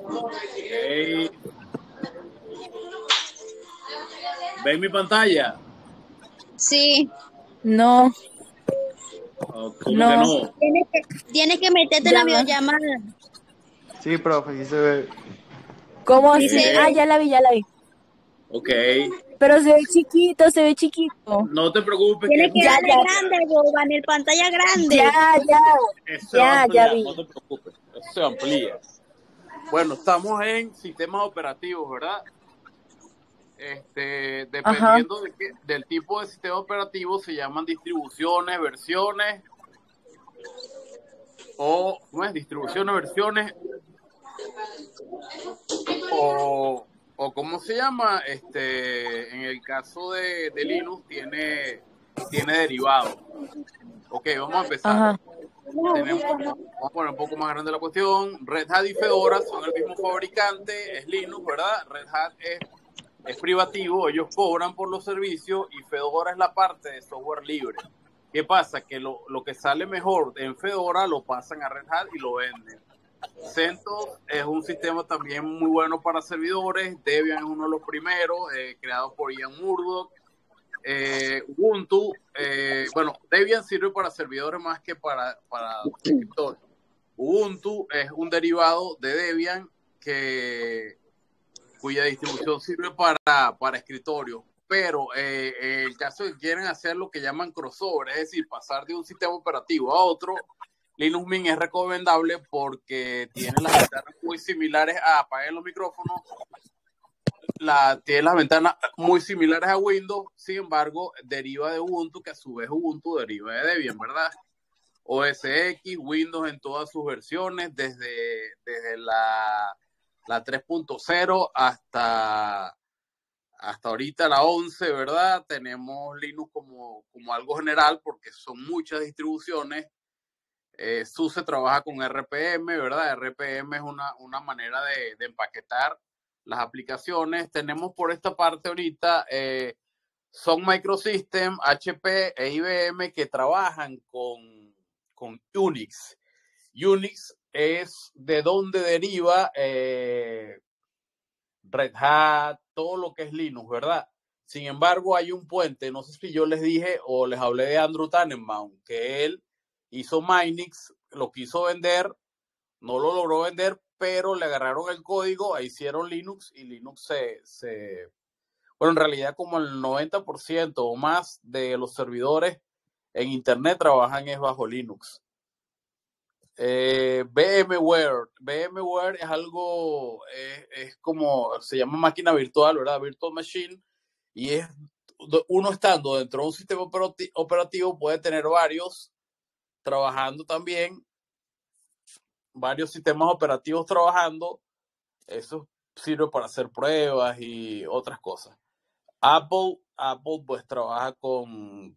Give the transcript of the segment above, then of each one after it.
Okay. ¿Ven mi pantalla? Sí. No. ¿Cómo que no? Tienes que meterte en la videollamada. Sí, profe, sí se ve. ¿Cómo Sí, así? se Ah, ve. ya la vi. Ok. Pero se ve chiquito. No te preocupes Tienes que Ya, darle ya. grande, Boban, el pantalla grande. eso se va a Ya ampliar, vi. no te preocupes. Eso se amplía. Bueno, estamos en sistemas operativos, ¿verdad? Dependiendo del tipo de sistema operativo, se llaman distribuciones, versiones, o ¿cómo es? Distribuciones, versiones, o ¿cómo se llama? En el caso de Linux tiene derivados. Ok, vamos a empezar. Ajá. Vamos a poner un poco más grande la cuestión. Red Hat y Fedora son el mismo fabricante, es Linux, ¿verdad? Red Hat es privativo, ellos cobran por los servicios y Fedora es la parte de software libre. ¿Qué pasa? Que lo que sale mejor en Fedora lo pasan a Red Hat y lo venden. CentOS es un sistema también muy bueno para servidores. Debian es uno de los primeros, creado por Ian Murdoch. Ubuntu, Debian sirve para servidores más que para escritorios. Ubuntu es un derivado de Debian cuya distribución sirve para escritorios, pero en el caso de que quieren hacer lo que llaman crossover, es decir, pasar de un sistema operativo a otro, Linux Mint es recomendable porque tiene las ventanas muy similares apaguen los micrófonos, tiene las ventanas muy similares a Windows, sin embargo, deriva de Ubuntu, que a su vez Ubuntu deriva de Debian, ¿verdad? OS X, Windows en todas sus versiones, desde la 3.0 hasta ahorita la 11, ¿verdad? Tenemos Linux como algo general porque son muchas distribuciones. SUSE trabaja con RPM, ¿verdad? RPM es una manera de empaquetar las aplicaciones. Tenemos por esta parte ahorita Sun Microsystems, HP e IBM que trabajan con Unix. Unix es de donde deriva Red Hat, todo lo que es Linux, ¿verdad? Sin embargo, hay un puente, no sé si yo les dije o les hablé de Andrew Tannenbaum, que él hizo Minix, lo quiso vender, no lo logró vender, pero le agarraron el código e hicieron Linux y Linux bueno, en realidad como el 90% o más de los servidores en Internet trabajan es bajo Linux. VMware es algo, es como, se llama máquina virtual, ¿verdad? Virtual Machine, y es uno estando dentro de un sistema operativo puede tener varios trabajando también, varios sistemas operativos trabajando, eso sirve para hacer pruebas y otras cosas. Apple pues trabaja con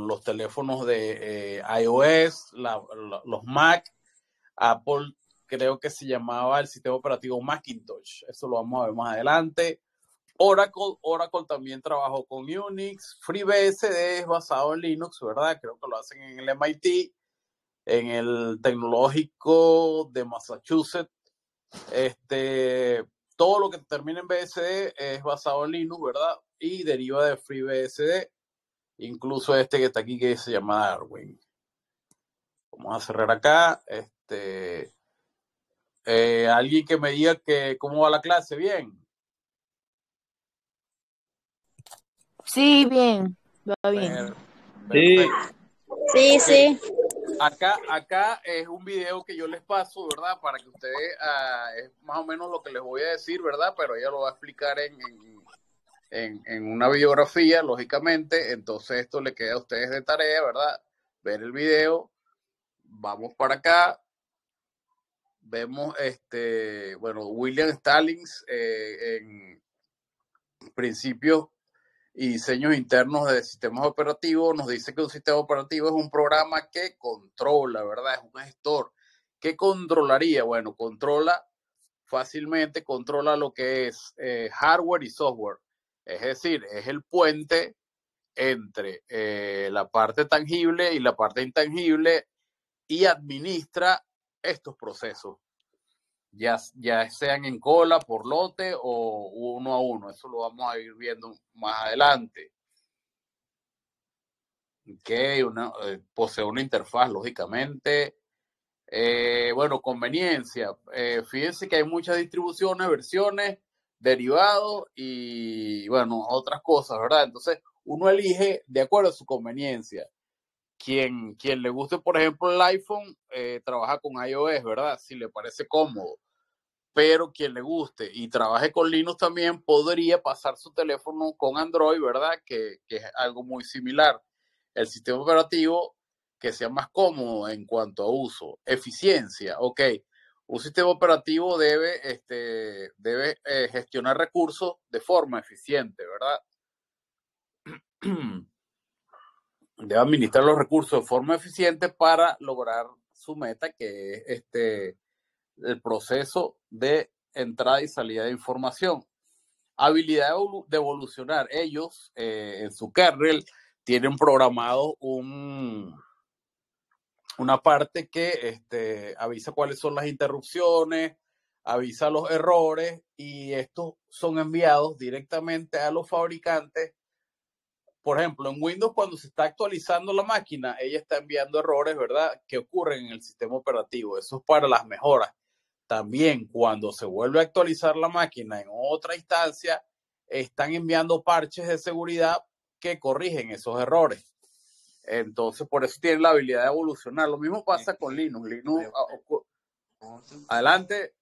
los teléfonos de iOS, los Mac. Apple creo que se llamaba el sistema operativo Macintosh. Eso lo vamos a ver más adelante. Oracle también trabajó con Unix. FreeBSD es basado en Linux, ¿verdad? Creo que lo hacen en el MIT, en el Tecnológico de Massachusetts. Todo lo que termina en BSD es basado en Linux, ¿verdad? Y deriva de FreeBSD. Incluso que está aquí que se llama Darwin. Vamos a cerrar acá. Alguien que me diga que cómo va la clase, ¿bien? Sí, bien. Va bien. Perfecto. Sí, Okay. sí. Acá es un video que yo les paso, ¿verdad? Para que ustedes, es más o menos lo que les voy a decir, ¿verdad? Pero ella lo va a explicar en una biografía, lógicamente. Entonces esto le queda a ustedes de tarea, ¿verdad? Ver el video. Vamos para acá. Vemos, William Stallings en principios y diseños internos de sistemas operativos, nos dice que un sistema operativo es un programa que controla, ¿verdad? Es un gestor. ¿Qué controlaría? Bueno, fácilmente controla lo que es hardware y software. Es decir, es el puente entre la parte tangible y la parte intangible y administra estos procesos. ya sean en cola, por lote o uno a uno. Eso lo vamos a ir viendo más adelante. Posee una interfaz, lógicamente. Bueno, conveniencia. Fíjense que hay muchas distribuciones, versiones, derivados y, bueno, otras cosas, ¿verdad? Entonces, uno elige de acuerdo a su conveniencia. Quien le guste, por ejemplo, el iPhone, trabaja con iOS, ¿verdad? Si le parece cómodo. Pero quien le guste y trabaje con Linux también podría pasar su teléfono con Android, ¿verdad? Que es algo muy similar. El sistema operativo que sea más cómodo en cuanto a uso. Eficiencia, ok. Un sistema operativo debe gestionar recursos de forma eficiente, ¿verdad? Debe administrar los recursos de forma eficiente para lograr su meta, que es el proceso de entrada y salida de información. Habilidad de evolucionar. Ellos, en su kernel, tienen programado una parte que avisa cuáles son las interrupciones, avisa los errores, y estos son enviados directamente a los fabricantes. Por ejemplo, en Windows, cuando se está actualizando la máquina, ella está enviando errores, ¿verdad?, que ocurren en el sistema operativo. Eso es para las mejoras. También, cuando se vuelve a actualizar la máquina en otra instancia, están enviando parches de seguridad que corrigen esos errores. Entonces, por eso tienen la habilidad de evolucionar. Lo mismo pasa con Linux. Adelante.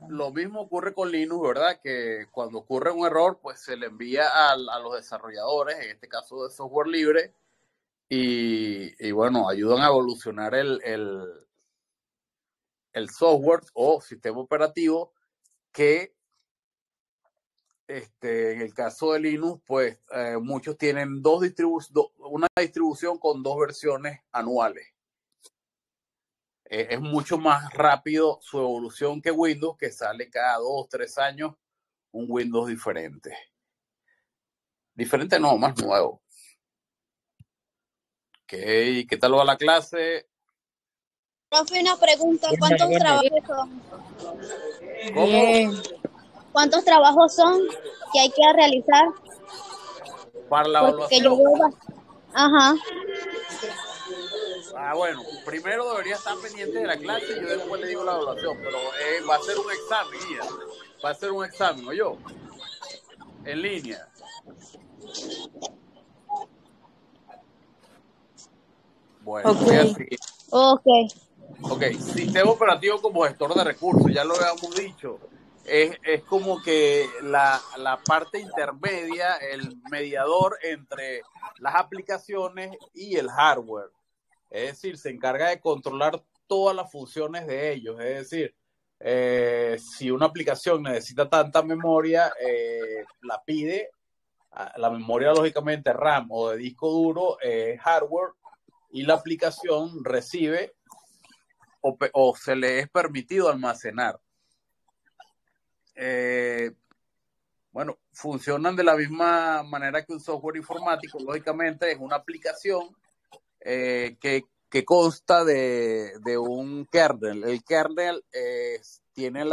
Lo mismo ocurre con Linux, ¿verdad? Que cuando ocurre un error, pues se le envía a los desarrolladores, en este caso de software libre, y bueno, ayudan a evolucionar el software o sistema operativo que, en el caso de Linux, pues muchos tienen una distribución con 2 versiones anuales. Es mucho más rápido su evolución que Windows, que sale cada 2, 3 años un Windows diferente. Diferente no, más nuevo. ¿Qué tal va la clase? Profe, una pregunta, ¿cuántos trabajos son? Bien. ¿Cuántos trabajos son que hay que realizar? Para la Porque yo evaluación. Ajá. Bueno, primero debería estar pendiente de la clase y yo después le digo la evaluación, pero va a ser un examen, guía. Va a ser un examen, ¿oyó? En línea. Bueno, Ok. voy a seguir. Ok. Sistema operativo como gestor de recursos, ya lo habíamos dicho. Es como que la parte intermedia, el mediador entre las aplicaciones y el hardware. Es decir, se encarga de controlar todas las funciones de ellos. Es decir, si una aplicación necesita tanta memoria, la pide. La memoria, lógicamente, RAM o de disco duro, hardware, y la aplicación recibe o se le es permitido almacenar. Bueno, funcionan de la misma manera que un software informático. Lógicamente, es una aplicación que consta de un kernel. El kernel tiene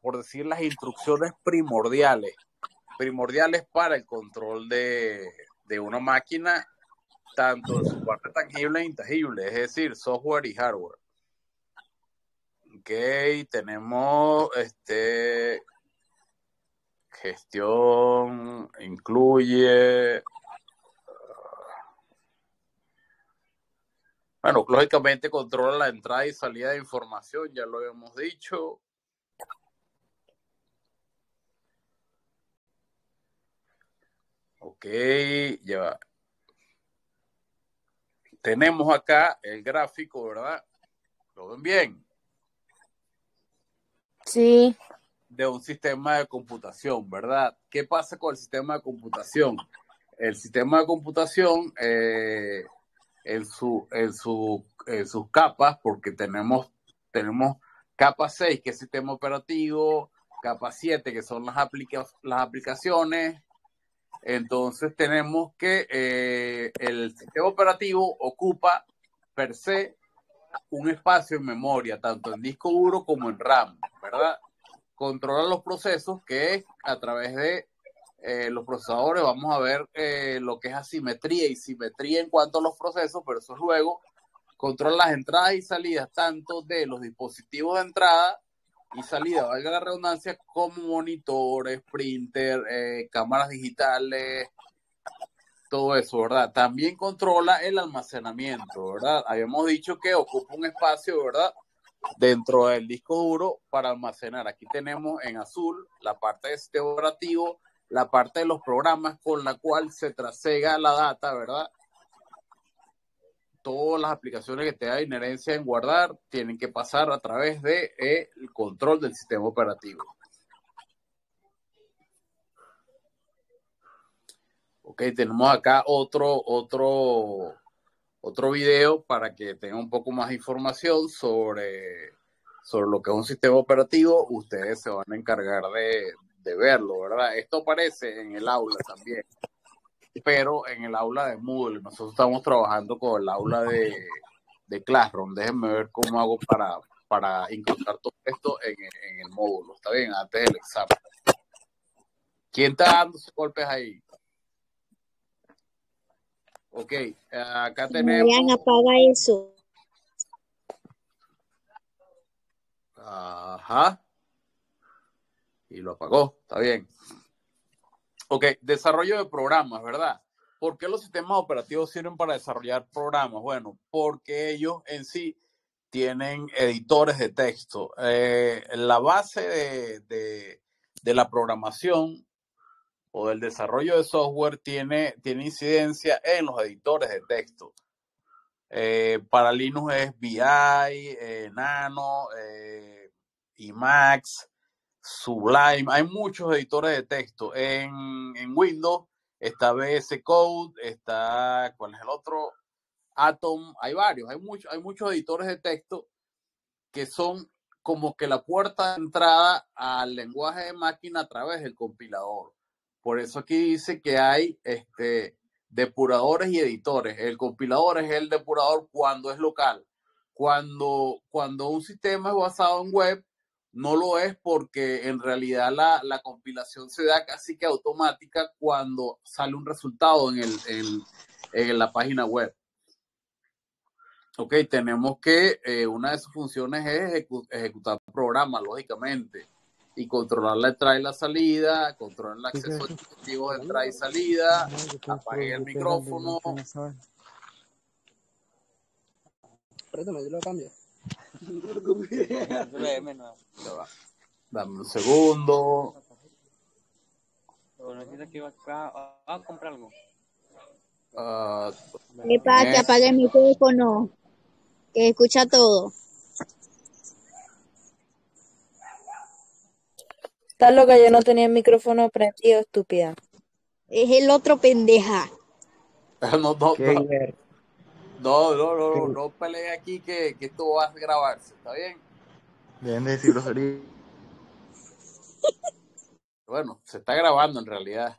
por decir, las instrucciones primordiales para el control de una máquina, tanto en su parte tangible e intangible, es decir, software y hardware. Ok, tenemos gestión, incluye. Bueno, lógicamente controla la entrada y salida de información, ya lo habíamos dicho. Ok, ya va. Tenemos acá el gráfico, ¿verdad? ¿Lo ven bien? Sí. De un sistema de computación, ¿verdad? ¿Qué pasa con el sistema de computación? El sistema de computación, en sus capas, porque tenemos capa 6, que es sistema operativo, capa 7, que son las aplicaciones. Entonces tenemos que el sistema operativo ocupa per se un espacio en memoria, tanto en disco duro como en RAM, ¿verdad? Controla los procesos, que es a través de los procesadores. Vamos a ver lo que es asimetría y simetría en cuanto a los procesos, pero eso luego controla las entradas y salidas tanto de los dispositivos de entrada y salida, valga la redundancia, como monitores, printer, cámaras digitales, todo eso, ¿verdad? También controla el almacenamiento, ¿verdad? Habíamos dicho que ocupa un espacio, ¿verdad?, dentro del disco duro para almacenar. Aquí tenemos en azul la parte de sistema operativo, la parte de los programas con la cual se trasega la data, ¿verdad? Todas las aplicaciones que tengan inherencia en guardar tienen que pasar a través de el control del sistema operativo. Ok, tenemos acá otro video para que tengan un poco más de información sobre lo que es un sistema operativo. Ustedes se van a encargar de verlo, ¿verdad? Esto aparece en el aula también, pero en el aula de Moodle. Nosotros estamos trabajando con el aula de Classroom. Déjenme ver cómo hago para incrustar todo esto en el módulo. ¿Está bien? Antes del examen. ¿Quién está dando sus golpes ahí? Ok, acá tenemos... Marian, apaga eso. Ajá. Y lo apagó, está bien. Ok, desarrollo de programas, ¿verdad? ¿Por qué los sistemas operativos sirven para desarrollar programas? Bueno, porque ellos en sí tienen editores de texto. La base de la programación o del desarrollo de software tiene incidencia en los editores de texto. Para Linux es VI, Nano, Emacs, Sublime. Hay muchos editores de texto. En Windows está VS Code, está, ¿cuál es el otro? Atom. Hay varios, hay muchos editores de texto que son como que la puerta de entrada al lenguaje de máquina a través del compilador. Por eso aquí dice que hay depuradores y editores. El compilador es el depurador cuando es local. Cuando un sistema es basado en web, no lo es, porque en realidad la compilación se da casi que automática cuando sale un resultado en la página web. Ok, tenemos que una de sus funciones es ejecutar programas, lógicamente, y controlar la entrada y la salida, controlar el acceso a dispositivos de entrada y salida, apagar el micrófono. Préstame, yo lo cambio. Dame un segundo. ¿A comprar algo? Epa, que apague mi teléfono, que escucha todo. Estás loca, yo no tenía el micrófono prendido, estúpida. Es el otro pendeja. No pelee aquí que esto va a grabarse, ¿está bien? Deben de decir grosería. Bueno, se está grabando en realidad.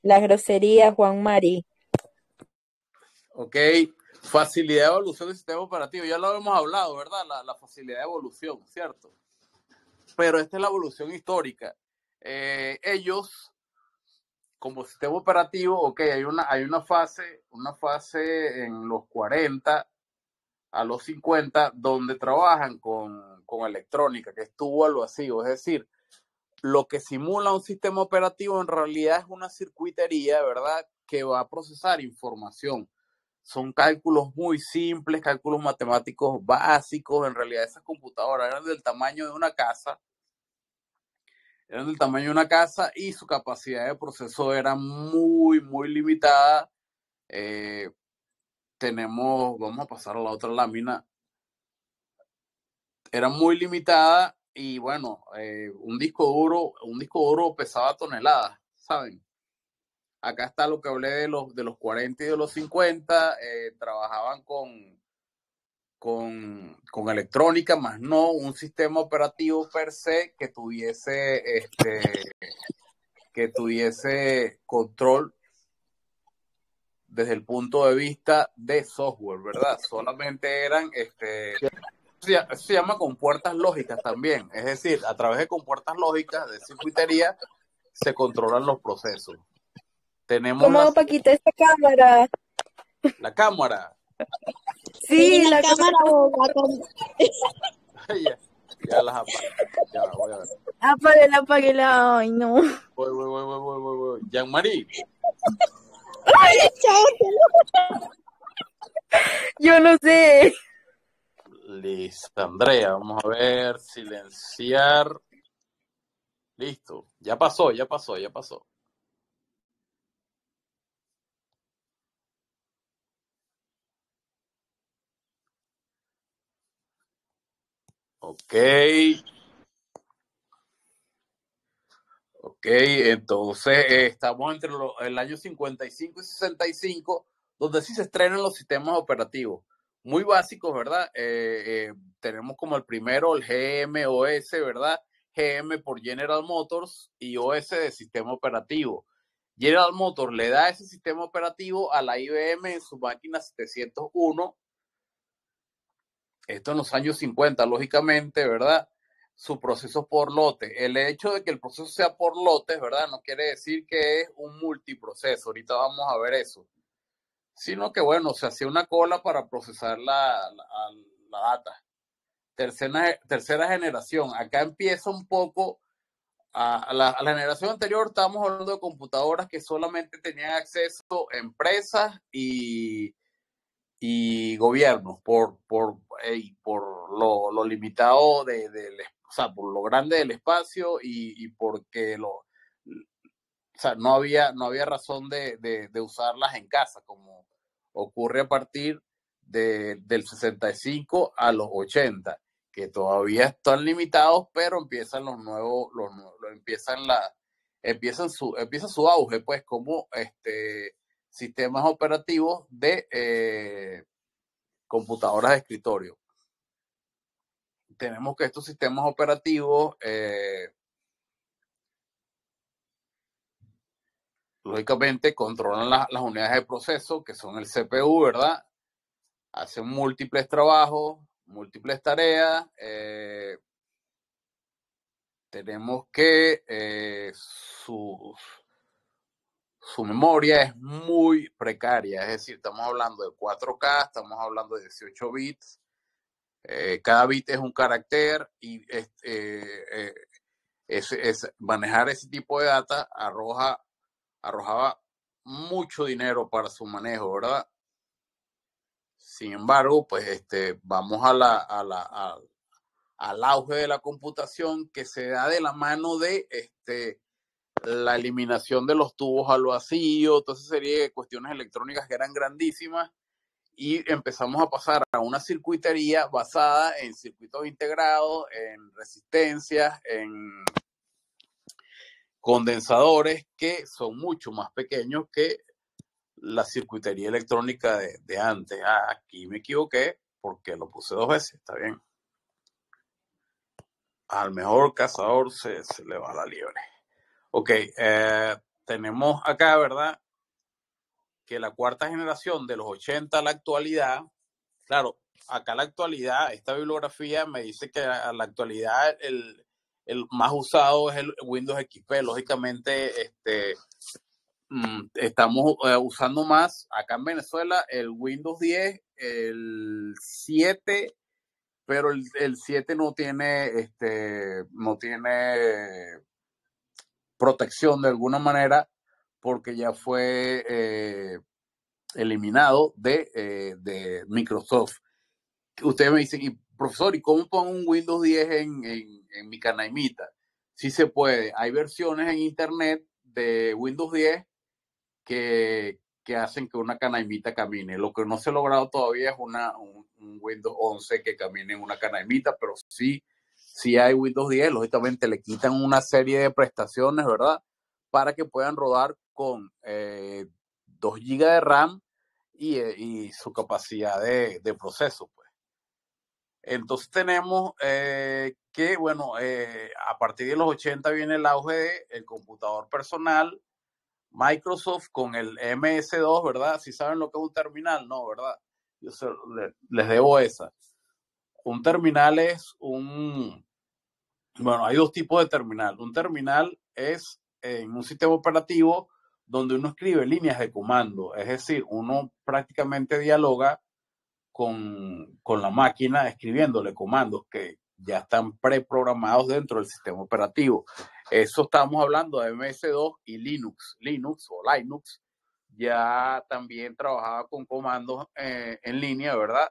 La grosería, Juan Mari. Ok, facilidad de evolución del sistema operativo. Ya lo hemos hablado, ¿verdad? La facilidad de evolución, ¿cierto? Pero esta es la evolución histórica. Ellos, como sistema operativo, ok, hay una fase en los 40 a los 50 donde trabajan con electrónica, que estuvo al vacío. Es decir, lo que simula un sistema operativo en realidad es una circuitería, ¿verdad?, que va a procesar información. Son cálculos muy simples, cálculos matemáticos básicos. En realidad esas computadoras eran del tamaño de una casa. Y su capacidad de proceso era muy, muy limitada. Vamos a pasar a la otra lámina. Era muy limitada y bueno, un disco duro pesaba toneladas, ¿saben? Acá está lo que hablé de los 40 y de los 50. Trabajaban con electrónica, más no un sistema operativo per se que tuviese control desde el punto de vista de software, ¿verdad? Solamente eran, se llama compuertas lógicas también. Es decir, a través de compuertas lógicas de circuitería se controlan los procesos. Tenemos ¿Cómo hago para quitar esta cámara? la cámara. Sí, la la cámara cámara. o la Ya las apago. Ya, voy a ver. Apáguela. Ay, no. Voy. Jean-Marie. Yo no sé. Listo, Andrea. Vamos a ver. Silenciar. Listo. Ya pasó. Ok, entonces estamos entre el año 55 y 65, donde sí se estrenan los sistemas operativos. Muy básicos, ¿verdad? Tenemos como el primero el GM-OS, ¿verdad? GM por General Motors y OS de sistema operativo. General Motors le da ese sistema operativo a la IBM en su máquina 701. Esto en los años 50, lógicamente, ¿verdad? Su proceso por lote. El hecho de que el proceso sea por lotes, ¿verdad? No quiere decir que es un multiproceso. Ahorita vamos a ver eso. Sino que, bueno, se hacía una cola para procesar la data. Tercera generación. Acá empieza un poco a la generación anterior. Estábamos hablando de computadoras que solamente tenían acceso a empresas y gobiernos por lo limitado o sea, por lo grande del espacio y porque o sea, no había razón de usarlas en casa, como ocurre a partir del 65 a los 80, que todavía están limitados, pero empiezan empieza su auge, pues, como sistemas operativos de computadoras de escritorio. Tenemos que estos sistemas operativos, lógicamente, controlan las unidades de proceso, que son el CPU, ¿verdad? Hacen múltiples trabajos, múltiples tareas. Tenemos que su memoria es muy precaria, es decir, estamos hablando de 4K, estamos hablando de 18 bits. Cada bit es un carácter y manejar ese tipo de data arrojaba mucho dinero para su manejo, ¿verdad? Sin embargo, pues vamos al auge de la computación, que se da de la mano de la eliminación de los tubos al vacío, toda esa serie de cuestiones electrónicas que eran grandísimas, y empezamos a pasar a una circuitería basada en circuitos integrados, en resistencias, en condensadores que son mucho más pequeños que la circuitería electrónica de antes. Aquí me equivoqué porque lo puse 2 veces, está bien. Al mejor cazador se le va la liebre. Ok, tenemos acá, ¿verdad? Que la cuarta generación de los 80 a la actualidad, claro, acá la actualidad, esta bibliografía me dice que a la actualidad el más usado es el Windows XP. Lógicamente, estamos usando más acá en Venezuela el Windows 10, el 7, pero el 7 no tiene protección de alguna manera porque ya fue eliminado de Microsoft. Ustedes me dicen, y profesor, ¿y cómo pongo un Windows 10 en mi canaimita? Sí se puede. Hay versiones en internet de Windows 10 que hacen que una canaimita camine. Lo que no se ha logrado todavía es un Windows 11 que camine en una canaimita, pero sí hay Windows 10. Lógicamente le quitan una serie de prestaciones, ¿verdad? Para que puedan rodar con 2 GB de RAM y su capacidad de proceso, pues. Entonces tenemos que, bueno, a partir de los 80 viene el auge del computador personal, Microsoft con el MS2, ¿verdad? Si saben lo que es un terminal, no, ¿verdad? Les debo esa. Un terminal es bueno, hay dos tipos de terminal. Un terminal es en un sistema operativo donde uno escribe líneas de comando, es decir, uno prácticamente dialoga con la máquina escribiéndole comandos que ya están preprogramados dentro del sistema operativo. Eso estamos hablando de MS2 y Linux. Linux ya también trabajaba con comandos en línea, ¿verdad?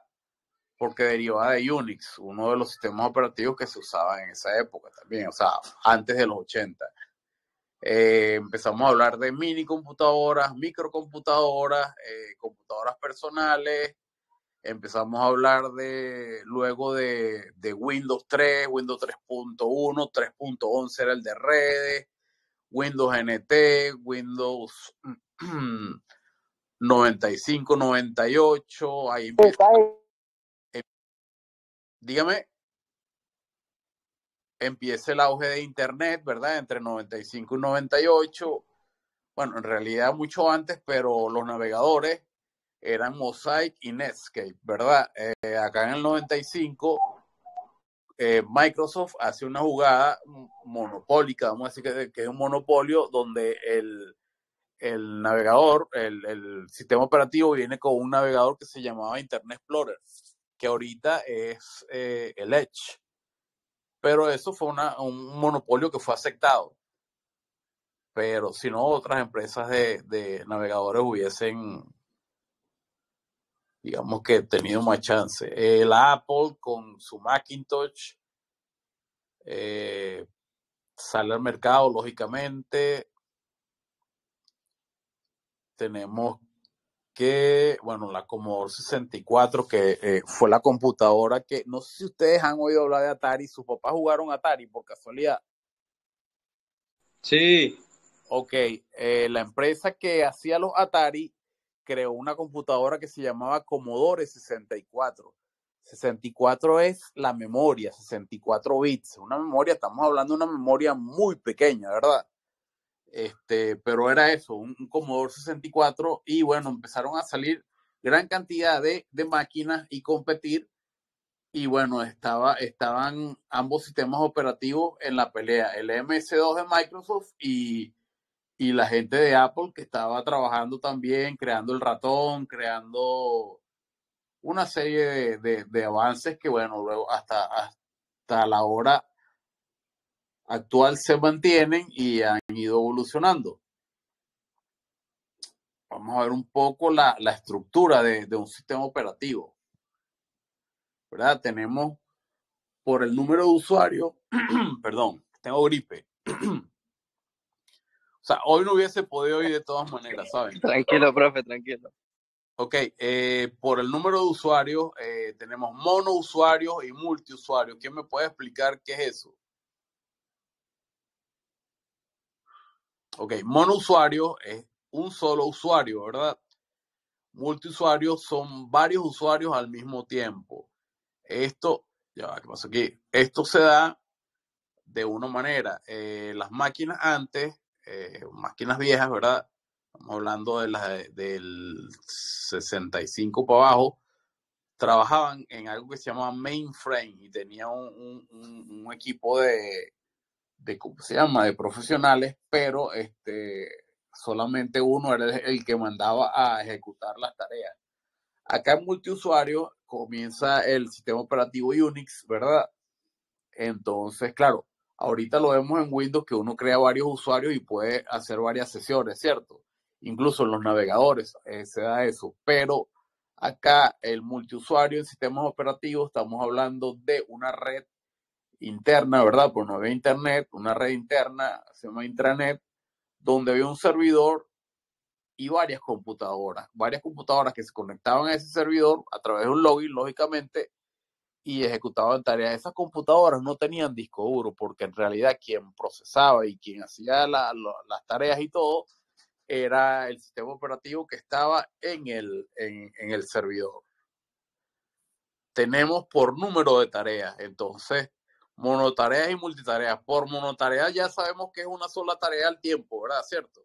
Porque derivaba de Unix, uno de los sistemas operativos que se usaba en esa época también, o sea, antes de los 80. Empezamos a hablar de mini computadoras, microcomputadoras, computadoras personales. Empezamos a hablar luego de Windows 3, Windows 3.1, 3.11 era el de redes, Windows NT, Windows 95, 98, ahí empieza. Dígame, empieza el auge de Internet, ¿verdad? Entre 95 y 98. Bueno, en realidad mucho antes, pero los navegadores eran Mosaic y Netscape, ¿verdad? Acá en el 95, Microsoft hace una jugada monopólica, vamos a decir que es un monopolio donde el navegador, el sistema operativo viene con un navegador que se llamaba Internet Explorer, que ahorita es el Edge. Pero eso fue un monopolio que fue aceptado. Pero si no, otras empresas de navegadores hubiesen, digamos que tenido más chance. El Apple con su Macintosh sale al mercado, lógicamente. Tenemos que, bueno, la Commodore 64, que fue la computadora que, no sé si ustedes han oído hablar de Atari, sus papás jugaron Atari por casualidad. Sí. Ok, la empresa que hacía los Atari creó una computadora que se llamaba Commodore 64. 64 es la memoria, 64 bits. Una memoria, estamos hablando de una memoria muy pequeña, ¿verdad? Pero era eso, un Commodore 64, y bueno, empezaron a salir gran cantidad de máquinas y competir, y bueno, estaban ambos sistemas operativos en la pelea, el MS2 de Microsoft y la gente de Apple, que estaba trabajando también, creando el ratón, creando una serie de avances que, bueno, luego hasta la hora actual se mantienen y han ido evolucionando. Vamos a ver un poco la estructura de un sistema operativo, ¿verdad? Tenemos por el número de usuarios, perdón, tengo gripe. O sea, hoy no hubiese podido ir de todas maneras, ¿saben? Tranquilo, profe, tranquilo. Ok, por el número de usuarios, tenemos monousuarios y multiusuarios. ¿Quién me puede explicar qué es eso? Ok, monousuario es un solo usuario, ¿verdad? Multiusuarios son varios usuarios al mismo tiempo. Esto, ya, ¿qué pasa aquí? Esto se da de una manera. Las máquinas antes, máquinas viejas, ¿verdad? Estamos hablando del 65 para abajo, trabajaban en algo que se llama mainframe y tenía un equipo de ¿cómo se llama? De profesionales, pero solamente uno era el que mandaba a ejecutar las tareas. Acá en multiusuario comienza el sistema operativo Unix, ¿verdad? Entonces, claro, ahorita lo vemos en Windows que uno crea varios usuarios y puede hacer varias sesiones, ¿cierto? Incluso en los navegadores se da eso, pero acá el multiusuario en sistemas operativos estamos hablando de una red interna, ¿verdad? Por no había internet, una red interna, se llama intranet, donde había un servidor y varias computadoras que se conectaban a ese servidor a través de un login, lógicamente, y ejecutaban tareas. Esas computadoras no tenían disco duro, porque en realidad quien procesaba y quien hacía las tareas y todo era el sistema operativo que estaba en el servidor. Tenemos por número de tareas, entonces monotareas y multitareas. Por monotareas ya sabemos que es una sola tarea al tiempo, ¿verdad? ¿Cierto?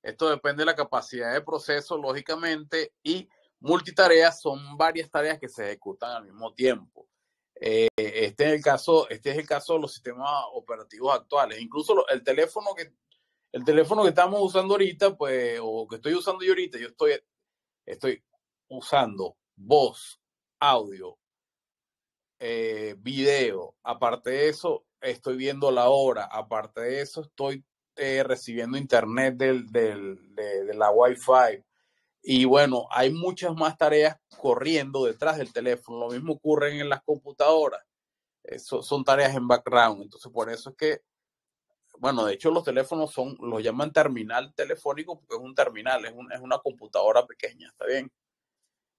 Esto depende de la capacidad de proceso, lógicamente, y multitareas son varias tareas que se ejecutan al mismo tiempo. Este es el caso de los sistemas operativos actuales. Incluso el teléfono que estamos usando ahorita, pues, o que estoy usando yo ahorita, yo estoy usando voz, audio, video. Aparte de eso, estoy viendo la hora. Aparte de eso, estoy recibiendo internet de la Wi-Fi. Y bueno, hay muchas más tareas corriendo detrás del teléfono. Lo mismo ocurre en las computadoras. Son tareas en background. Entonces, por eso es que, bueno, de hecho los teléfonos los llaman terminal telefónico porque es un terminal, es una computadora pequeña, ¿está bien?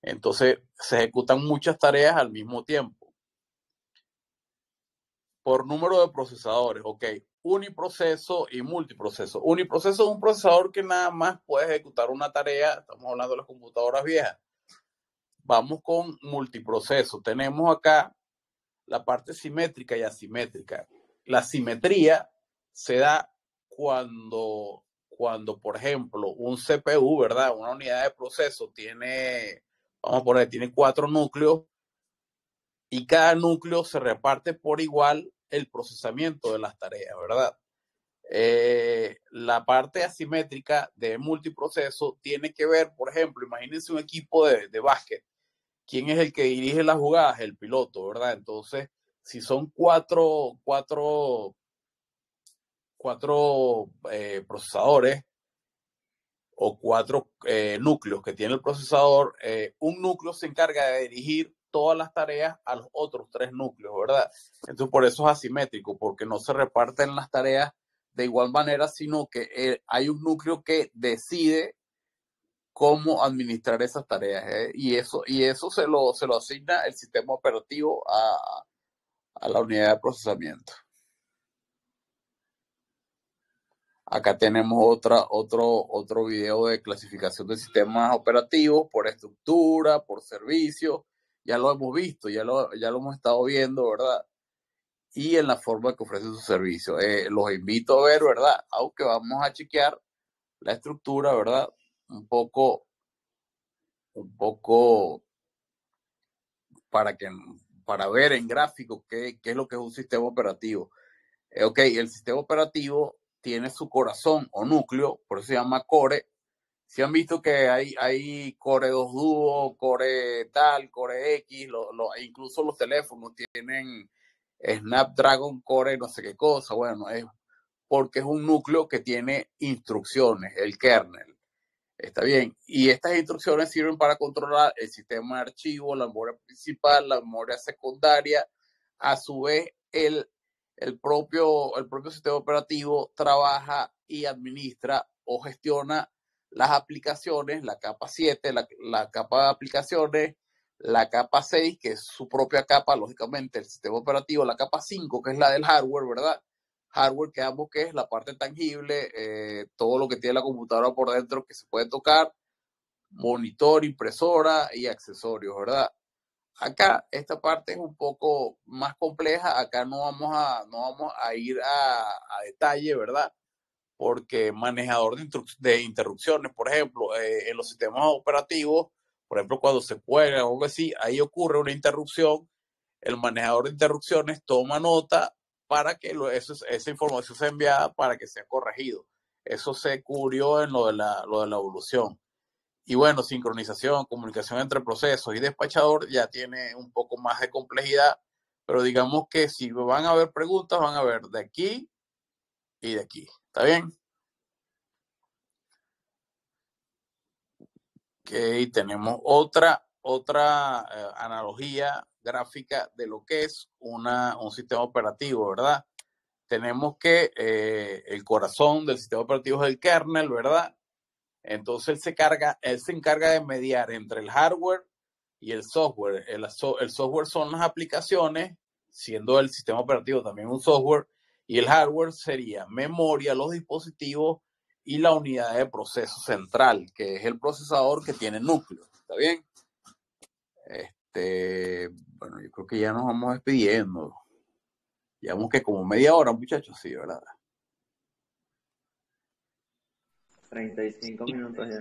Entonces, se ejecutan muchas tareas al mismo tiempo. Por número de procesadores, ok. Uniproceso y multiproceso. Uniproceso es un procesador que nada más puede ejecutar una tarea. Estamos hablando de las computadoras viejas. Vamos con multiproceso. Tenemos acá la parte simétrica y asimétrica. La simetría se da cuando, por ejemplo, un CPU, ¿verdad? Una unidad de proceso tiene 4 núcleos y cada núcleo se reparte por igual el procesamiento de las tareas, ¿verdad? La parte asimétrica de multiproceso tiene que ver, por ejemplo, imagínense un equipo de básquet. ¿Quién es el que dirige las jugadas? El piloto, ¿verdad? Entonces, si son cuatro procesadores o 4 núcleos que tiene el procesador, un núcleo se encarga de dirigir todas las tareas a los otros 3 núcleos, ¿verdad? Entonces, por eso es asimétrico, porque no se reparten las tareas de igual manera, sino que hay un núcleo que decide cómo administrar esas tareas, y eso se lo asigna el sistema operativo a la unidad de procesamiento. Acá tenemos otro video de clasificación de sistemas operativos por estructura, por servicio. Ya lo hemos visto, ya lo hemos estado viendo, ¿verdad? Y en la forma que ofrece su servicio. Los invito a ver, ¿verdad? Aunque vamos a chequear la estructura, ¿verdad? Un poco para ver en gráfico qué es lo que es un sistema operativo. Ok, el sistema operativo tiene su corazón o núcleo, por eso se llama core. Si han visto que hay Core 2 Duo, Core tal, Core X, incluso los teléfonos tienen Snapdragon Core no sé qué cosa. Bueno, es porque es un núcleo que tiene instrucciones, el kernel. Está bien. Y estas instrucciones sirven para controlar el sistema de archivo, la memoria principal, la memoria secundaria. A su vez, el propio sistema operativo trabaja y administra o gestiona las aplicaciones, la capa 7, la capa de aplicaciones, la capa 6, que es su propia capa, lógicamente, el sistema operativo, la capa 5, que es la del hardware, ¿verdad? Hardware que ambos que es la parte tangible, todo lo que tiene la computadora por dentro que se puede tocar, monitor, impresora y accesorios, ¿verdad? Acá esta parte es un poco más compleja, acá no vamos a ir a detalle, ¿verdad? Porque manejador de interrupciones, por ejemplo, en los sistemas operativos, por ejemplo, cuando se cuelga o algo así, ahí ocurre una interrupción, el manejador de interrupciones toma nota para que esa información sea enviada para que sea corregido. Eso se cubrió en lo de la evolución. Y bueno, sincronización, comunicación entre procesos y despachador ya tiene un poco más de complejidad, pero digamos que si van a haber preguntas, van a ver de aquí y de aquí. ¿Está bien? Ok, tenemos otra analogía gráfica de lo que es un sistema operativo, ¿verdad? Tenemos que el corazón del sistema operativo es el kernel, ¿verdad? Entonces él se encarga de mediar entre el hardware y el software. El software son las aplicaciones, siendo el sistema operativo también un software, y el hardware sería memoria, los dispositivos y la unidad de proceso central, que es el procesador que tiene núcleo. ¿Está bien? Bueno, yo creo que ya nos vamos despidiendo. Llevamos que como media hora, muchachos, sí, ¿verdad? 35 minutos ya.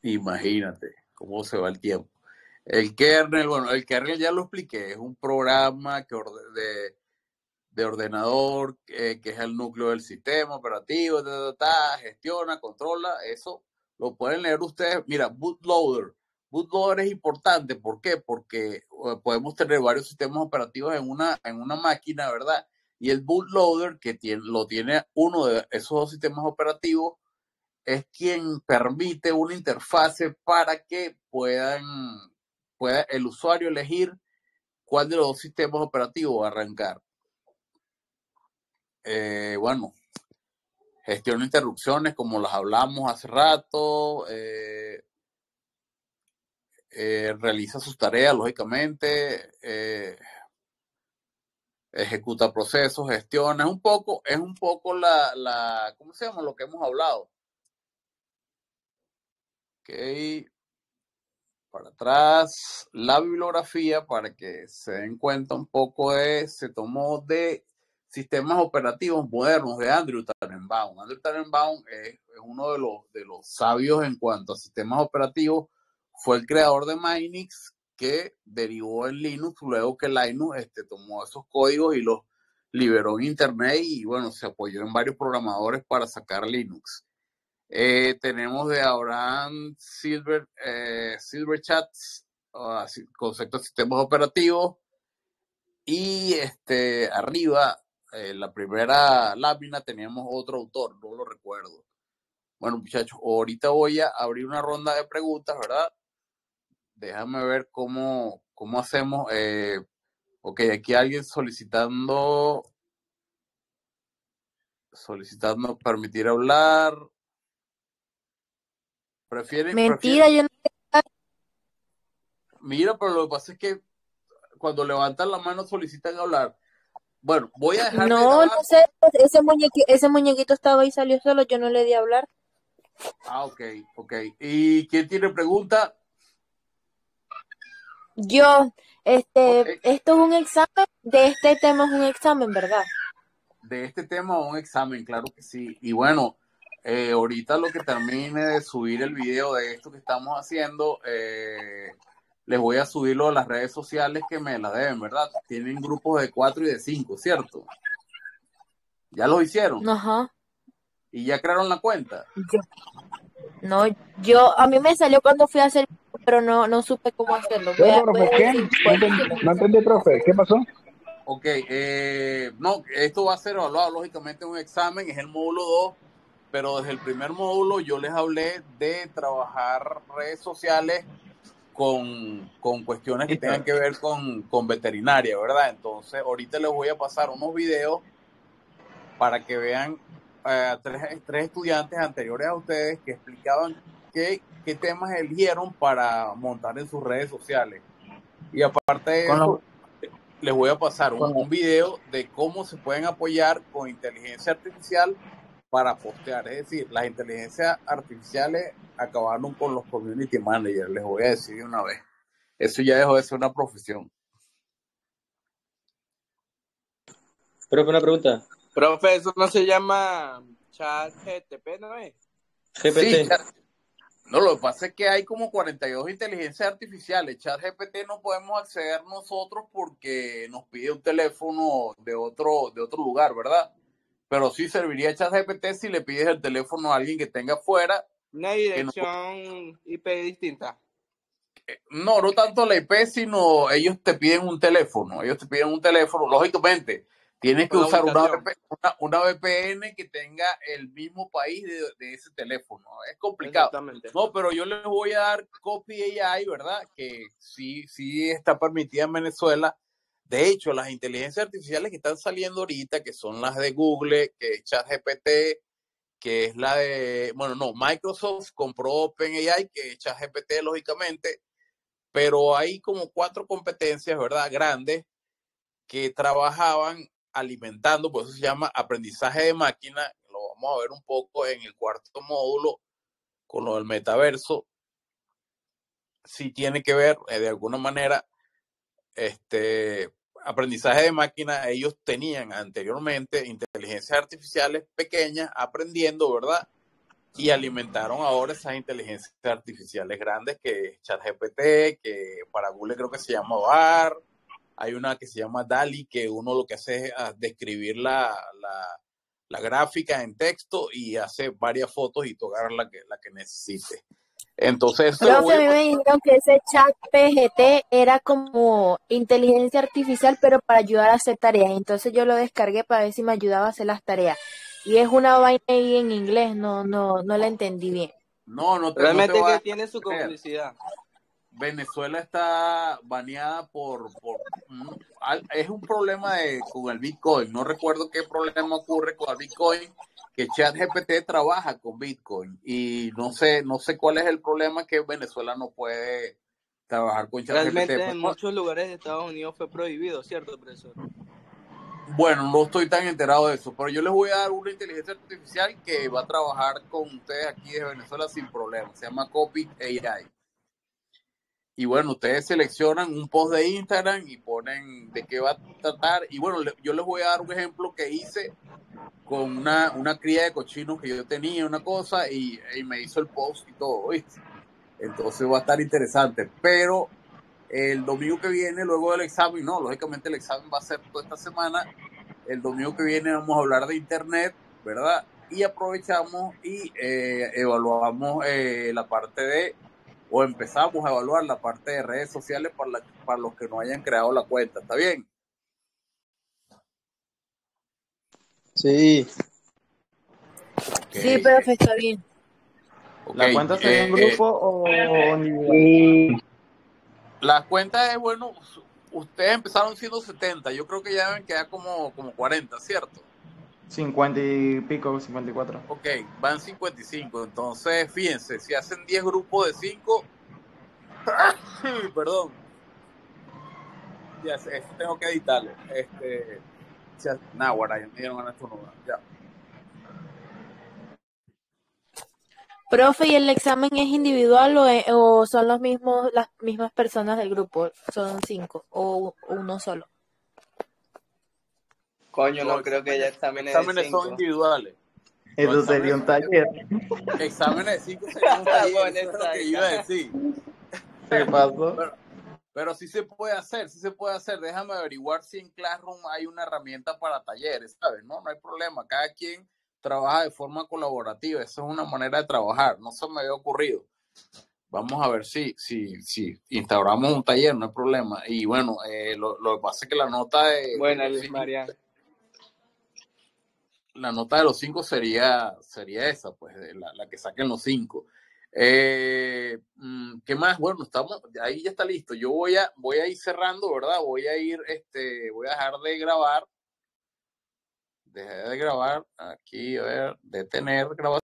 Imagínate cómo se va el tiempo. El kernel, bueno, el kernel ya lo expliqué, es un programa de ordenador que es el núcleo del sistema operativo, gestiona, controla, eso lo pueden leer ustedes. Mira, bootloader. Bootloader es importante, ¿por qué? Porque podemos tener varios sistemas operativos en una máquina, ¿verdad? Y el bootloader, que lo tiene uno de esos dos sistemas operativos, es quien permite una interfase para que pueda el usuario elegir cuál de los dos sistemas operativos va a arrancar. Bueno, gestiona interrupciones como las hablamos hace rato, realiza sus tareas, lógicamente, ejecuta procesos, gestiona, es un poco ¿cómo se llama? Lo que hemos hablado. Ok, para atrás, la bibliografía para que se den cuenta un poco se tomó de sistemas operativos modernos de Andrew Tannenbaum. Andrew Tannenbaum es uno de los sabios en cuanto a sistemas operativos. Fue el creador de Minix, que derivó en Linux, luego que Linux tomó esos códigos y los liberó en Internet y bueno, se apoyó en varios programadores para sacar Linux. Tenemos de Abraham Silverchats, concepto de sistemas operativos, y arriba, la primera lámina, teníamos otro autor, no lo recuerdo. Bueno, muchachos, ahorita voy a abrir una ronda de preguntas, ¿verdad? Déjame ver cómo hacemos. Ok, aquí alguien solicitando permitir hablar. Mentira, yo no. Mira, pero lo que pasa es que cuando levantan la mano solicitan hablar. Bueno, voy a dejar de No, grabar. no sé, ese muñequito estaba ahí, salió solo, yo no le di a hablar. Ah, ok. ¿Y quién tiene pregunta? Yo, Ok. esto es un examen, de este tema es un examen, ¿verdad? De este tema un examen, claro que sí. Y bueno, ahorita lo que termine de subir el video de esto que estamos haciendo, les voy a subirlo a las redes sociales que me la deben, ¿verdad? Tienen grupos de 4 y de 5, ¿cierto? ¿Ya los hicieron? Ajá. ¿Y ya crearon la cuenta? A mí me salió cuando fui a hacer, pero no supe cómo hacerlo. ¿Qué, Voy profe? a ¿Qué? decir, No entendí, profe. ¿Qué pasó? Ok, no, esto va a ser evaluado lógicamente en un examen, es el módulo 2, pero desde el primer módulo yo les hablé de trabajar redes sociales con cuestiones que tengan que ver con veterinaria, ¿verdad? Entonces, ahorita les voy a pasar unos videos para que vean a tres estudiantes anteriores a ustedes que explicaban qué temas eligieron para montar en sus redes sociales. Y aparte de eso, les voy a pasar un video de cómo se pueden apoyar con inteligencia artificial para postear. Es decir, las inteligencias artificiales acabaron con los community managers, les voy a decir de una vez. Eso ya dejó de ser una profesión. Profe, una pregunta. Profe, eso no se llama chat GTP, ¿no es? GPT. Sí, no, lo que pasa es que hay como 42 inteligencias artificiales. ChatGPT no podemos acceder nosotros porque nos pide un teléfono de otro lugar, ¿verdad? Pero sí serviría ChatGPT si le pides el teléfono a alguien que tenga afuera. Una dirección IP distinta. No tanto la IP, sino ellos te piden un teléfono. Lógicamente, tienes que usar una VPN que tenga el mismo país de ese teléfono. Es complicado. Exactamente. No, pero yo les voy a dar Copy AI, ¿verdad? Que sí está permitida en Venezuela. De hecho, las inteligencias artificiales que están saliendo ahorita, que son las de Google, que es ChatGPT, que es la de, Microsoft compró OpenAI, que es ChatGPT, lógicamente, pero hay como 4 competencias, ¿verdad? Grandes, que trabajaban alimentando, por eso se llama aprendizaje de máquina. Lo vamos a ver un poco en el cuarto módulo con lo del metaverso. Sí tiene que ver, de alguna manera, aprendizaje de máquina. Ellos tenían anteriormente inteligencias artificiales pequeñas aprendiendo, ¿verdad? y alimentaron ahora esas inteligencias artificiales grandes que es ChatGPT, que para Google creo que se llama BAR, hay una que se llama DALI, que uno lo que hace es describir la gráfica en texto y hace varias fotos y tocar la que necesite. Entonces, eso Profe, a mí me dijeron que ese chat PGT era como inteligencia artificial, pero para ayudar a hacer tareas. Entonces yo lo descargué para ver si me ayudaba a hacer las tareas. Y es una vaina ahí en inglés, no la entendí bien. no te Realmente va que a tiene su creer. complicidad. Venezuela está baneada por es un problema con el Bitcoin. No recuerdo qué problema ocurre con el Bitcoin, que ChatGPT trabaja con Bitcoin y no sé cuál es el problema, que Venezuela no puede trabajar con ChatGPT. Realmente en muchos lugares de Estados Unidos fue prohibido, ¿cierto, profesor? Bueno, no estoy tan enterado de eso, pero yo les voy a dar una inteligencia artificial que va a trabajar con ustedes aquí de Venezuela sin problema. Se llama Copy AI. Y bueno, ustedes seleccionan un post de Instagram y ponen de qué va a tratar. Y bueno, yo les voy a dar un ejemplo que hice con una cría de cochinos que yo tenía, una cosa, y me hizo el post y todo, ¿viste? Entonces va a estar interesante. Pero el domingo que viene, luego del examen, no, lógicamente el examen va a ser toda esta semana. El domingo que viene vamos a hablar de internet, ¿verdad? Y aprovechamos y evaluamos la parte de, o empezamos a evaluar la parte de redes sociales para los que no hayan creado la cuenta. ¿Está bien? Sí. Okay. Sí, profe, está bien. ¿La cuenta sería en grupo o individual? Y Las cuentas es, bueno, ustedes empezaron siendo 70, yo creo que ya deben quedar como 40, ¿cierto? 50 y pico, 54. Ok, van 55, entonces fíjense, si hacen 10 grupos de 5, perdón, ya eso tengo que editarlo. Náguara, ya me dieron ganas de estornudar, ya. Profe, ¿y el examen es individual o son las mismas personas del grupo? ¿Son 5 o uno solo? Coño, no Los creo que haya exámenes de exámenes son 5. individuales. Eso sería un taller. Exámenes de 5 serían un taller, Bueno, eso es lo que iba a decir. ¿Qué pasó? Pero sí se puede hacer. Déjame averiguar si en Classroom hay una herramienta para talleres, ¿sabes? No hay problema. Cada quien trabaja de forma colaborativa. Esa es una manera de trabajar. No se me había ocurrido. Vamos a ver si instauramos un taller, no hay problema. Y bueno, lo que pasa es que la nota de... Buena, Luis Mariano. La nota de los 5 sería esa, pues, la que saquen los 5. ¿Qué más? Bueno, ahí ya está listo. Yo voy a ir cerrando, ¿verdad? Voy a dejar de grabar. Dejé de grabar. Aquí, a ver, detener grabación.